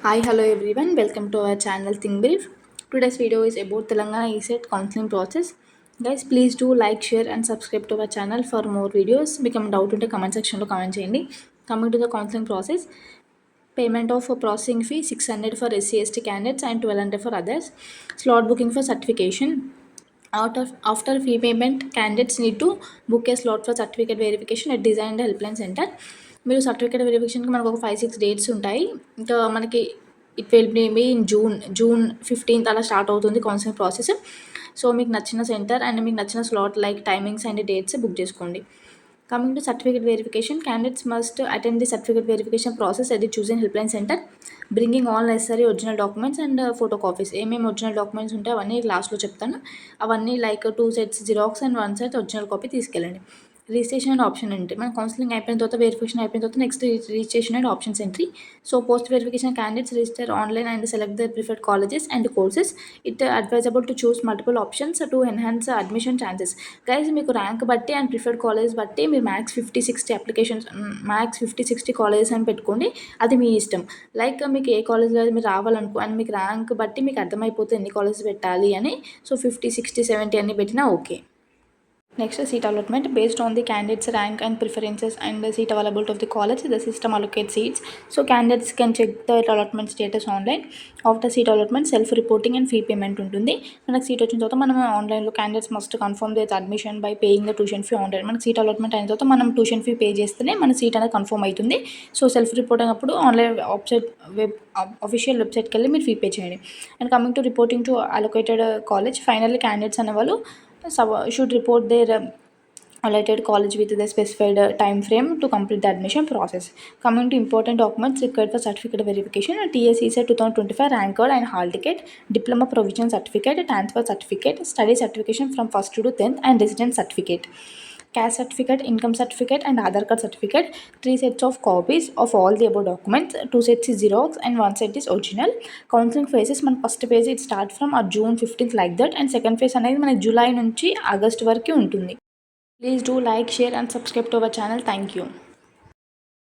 Hi, hello everyone. Welcome to our channel Think Brief. Today's video is about Telangana ECET counseling process. Guys, please do like, share, and subscribe to our channel for more videos. Become doubt unte comment section lo comment cheyandi. Coming to the counseling process, payment of a processing fee 600 for SC/ST candidates and 1200 for others. Slot booking for certification. After fee payment, candidates need to book a slot for certificate verification at Design and Helpline Center. మీరు certificate వెరిఫికేషన్కి మనకు ఒక 5-6 dates ఉంటాయి. ఇంకా మనకి it will be in June 15th అలా start అవుతుంది counselling process. So మీకు నచ్చిన సెంటర్ అండ్ మీకు నచ్చిన slot like timings and dates book చేసుకోండి. Coming to certificate verification, candidates must attend the certificate verification process at the chosen helpline center, bringing all necessary original documents and photocopies. ఏమేమి original documents ఉంటాయి అవన్నీ లాస్ట్లో చెప్తాను. అవన్నీ like 2 sets xerox and 1 set original copy తీసుకెళ్ళండి. Registration and option అంటే మన counselling అయిపోయిన తర్వాత వెరిఫికేషన్ అయిపోయిన తర్వాత next registration and options entry. So post verification candidates register online and select their preferred colleges and courses. It advisable to choose multiple options to enhance admission chances. Guys మీకు rank బట్టి and preferred college బట్టి మీరు max 50-60 applications max 50-60 colleges అని పెట్టుకోండి. అది మీ ఇష్టం. Like మీకు ఏ కాలేజ్లో మీరు రావాలనుకో అండ్ మీకు ర్యాంక్ బట్టి మీకు అర్థమైపోతే ఎన్ని కాలేజెస్ పెట్టాలి అని. సో 50-60-70 అన్ని పెట్టినా okay. Next, seat allotment. Based on the candidate's rank and preferences and the seat availability of the college, the system allocates seats. So candidates can check the allotment status online. After seat allotment, self-reporting and fee payment ఉంటుంది. మనకు seat వచ్చిన తర్వాత మనం ఆన్లైన్లో candidates must confirm their admission by paying the tuition fee online. మనకి seat allotment అయిన తర్వాత మనం ట్యూషన్ ఫీ పే చేస్తేనే మన సీట్ అనేది కన్ఫర్మ్ అవుతుంది. సో సెల్ఫ్ రిపోర్టింగ్ అప్పుడు ఆన్లైన్ అఫీషియల్ వెబ్సైట్కి వెళ్ళి మీరు ఫీ పే చేయండి. And coming to reporting to allocated college, finally candidates అనేవాళ్ళు should report their allotted college with the specified time frame to complete the admission process. Coming to important documents required for certificate verification, TSECET 2025 rank card and hall ticket, diploma provision certificate, transfer certificate, study certification from 1st to 10th and residence certificate, caste certificate, income certificate and Aadhaar card certificate, 3 sets of copies of all the above documents, 2 sets is Xerox and 1 set is original. Counseling phases, మన first phase it start from June 15th like that, and second phase అనేది మనకి July నుంచి August వరకు ఉంటుంది. Please do like, share and subscribe to our channel. Thank you.